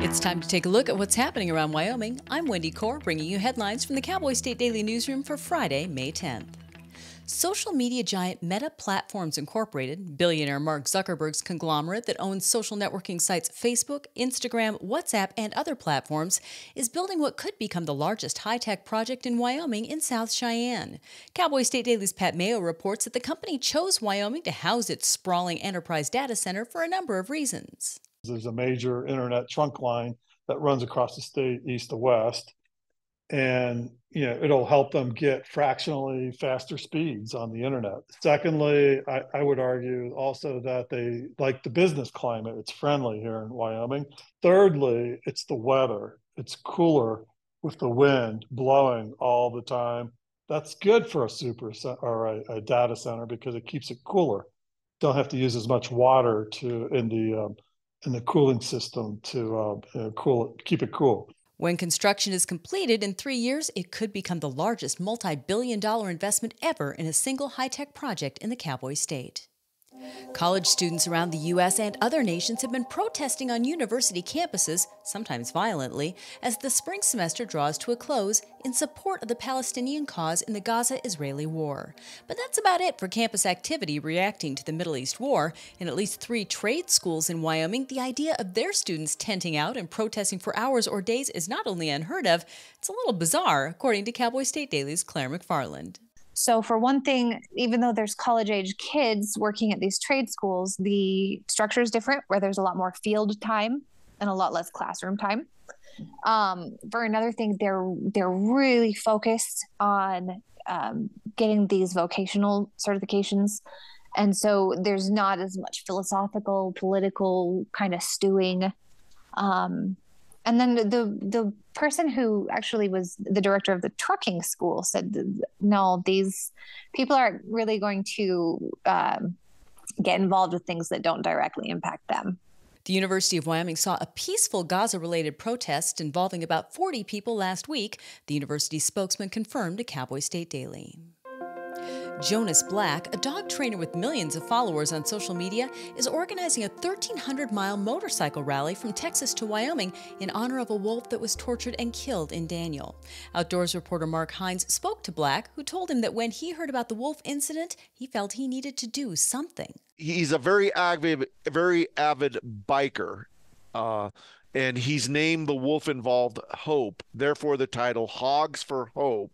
It's time to take a look at what's happening around Wyoming. I'm Wendy Corr, bringing you headlines from the Cowboy State Daily newsroom for Friday, May 10th. Social media giant Meta Platforms Incorporated, billionaire Mark Zuckerberg's conglomerate that owns social networking sites Facebook, Instagram, WhatsApp, and other platforms, is building what could become the largest high-tech project in Wyoming in South Cheyenne. Cowboy State Daily's Pat Mayo reports that the company chose Wyoming to house its sprawling enterprise data center for a number of reasons. There's a major internet trunk line that runs across the state east to west. And, it'll help them get fractionally faster speeds on the internet. Secondly, I would argue also that they like the business climate. It's friendly here in Wyoming. Thirdly, it's the weather. It's cooler with the wind blowing all the time. That's good for a data center because it keeps it cooler. Don't have to use as much water in the cooling system to keep it cool. When construction is completed in 3 years, it could become the largest multi-billion-dollar investment ever in a single high-tech project in the Cowboy State. College students around the U.S. and other nations have been protesting on university campuses, sometimes violently, as the spring semester draws to a close in support of the Palestinian cause in the Gaza-Israeli war. But that's about it for campus activity reacting to the Middle East war. In at least 3 trade schools in Wyoming, the idea of their students tenting out and protesting for hours or days is not only unheard of, it's a little bizarre, according to Cowboy State Daily's Claire McFarland. So for one thing, even though there's college-age kids working at these trade schools, the structure is different, where there's a lot more field time and a lot less classroom time. For another thing, they're really focused on getting these vocational certifications. And so there's not as much philosophical, political kind of stewing. And then the person who actually was the director of the trucking school said, no, these people aren't really going to get involved with things that don't directly impact them. The University of Wyoming saw a peaceful Gaza-related protest involving about 40 people last week, the university's spokesman confirmed to Cowboy State Daily. Jonas Black, a dog trainer with millions of followers on social media, is organizing a 1,300-mile motorcycle rally from Texas to Wyoming in honor of a wolf that was tortured and killed in Daniel. Outdoors reporter Mark Hines spoke to Black, who told him that when he heard about the wolf incident, he felt he needed to do something. He's a very avid biker, and he's named the wolf involved Hope, therefore the title Hogs for Hope.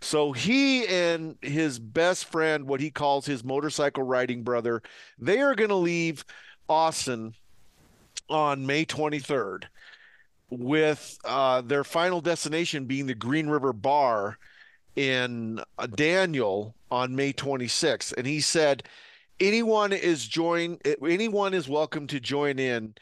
So he and his best friend, what he calls his motorcycle riding brother, they are going to leave Austin on May 23rd with their final destination being the Green River Bar in Daniel on May 26th. And he said anyone is welcome to join in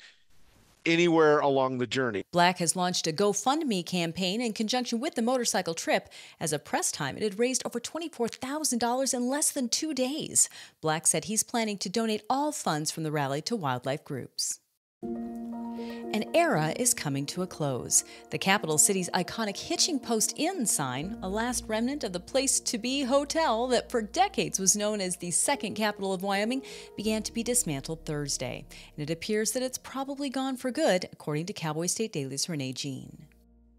anywhere along the journey. Black has launched a GoFundMe campaign in conjunction with the motorcycle trip. As of press time, it had raised over $24,000 in less than 2 days. Black said he's planning to donate all funds from the rally to wildlife groups. An era is coming to a close. The capital city's iconic Hitching Post Inn sign, a last remnant of the place-to-be hotel that for decades was known as the second capital of Wyoming, began to be dismantled Thursday. And it appears that it's probably gone for good, according to Cowboy State Daily's Renee Jean.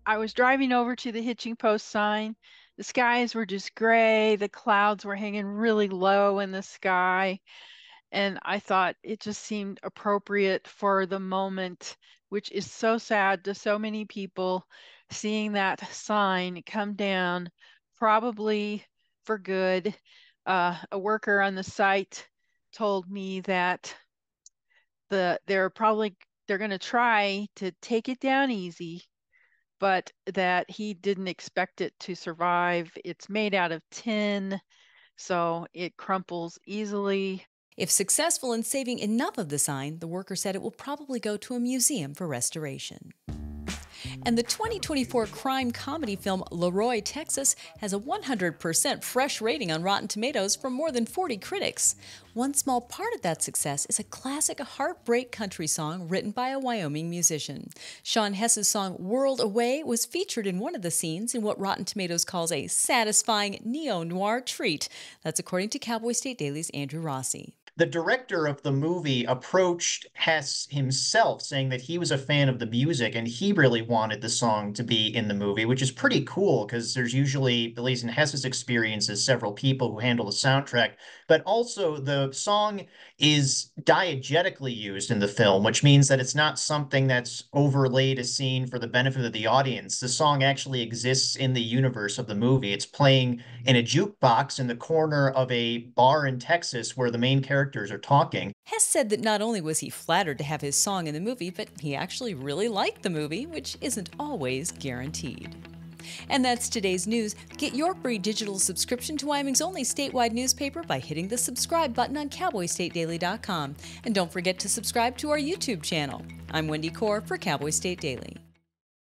I was driving over to the Hitching Post sign. The skies were just gray. The clouds were hanging really low in the sky. And I thought it just seemed appropriate for the moment, which is so sad to so many people, seeing that sign come down, probably for good. A worker on the site told me that they're going to try to take it down easy, but that he didn't expect it to survive. It's made out of tin, so it crumples easily. If successful in saving enough of the sign, the worker said it will probably go to a museum for restoration. And the 2024 crime comedy film Leroy, Texas has a 100% fresh rating on Rotten Tomatoes from more than 40 critics. One small part of that success is a classic heartbreak country song written by a Wyoming musician. Sean Hess's song World Away was featured in one of the scenes in what Rotten Tomatoes calls a satisfying neo-noir treat. That's according to Cowboy State Daily's Andrew Rossi. The director of the movie approached Hess himself, saying that he was a fan of the music and he really wanted the song to be in the movie, which is pretty cool because there's usually, at least in Hess's experiences, several people who handle the soundtrack. But also, the song is diegetically used in the film, which means that it's not something that's overlaid a scene for the benefit of the audience. The song actually exists in the universe of the movie. It's playing in a jukebox in the corner of a bar in Texas where the main characters are talking. Hess said that not only was he flattered to have his song in the movie, but he actually really liked the movie, which isn't always guaranteed. And that's today's news. Get your free digital subscription to Wyoming's only statewide newspaper by hitting the subscribe button on cowboystatedaily.com. And don't forget to subscribe to our YouTube channel. I'm Wendy Corr for Cowboy State Daily.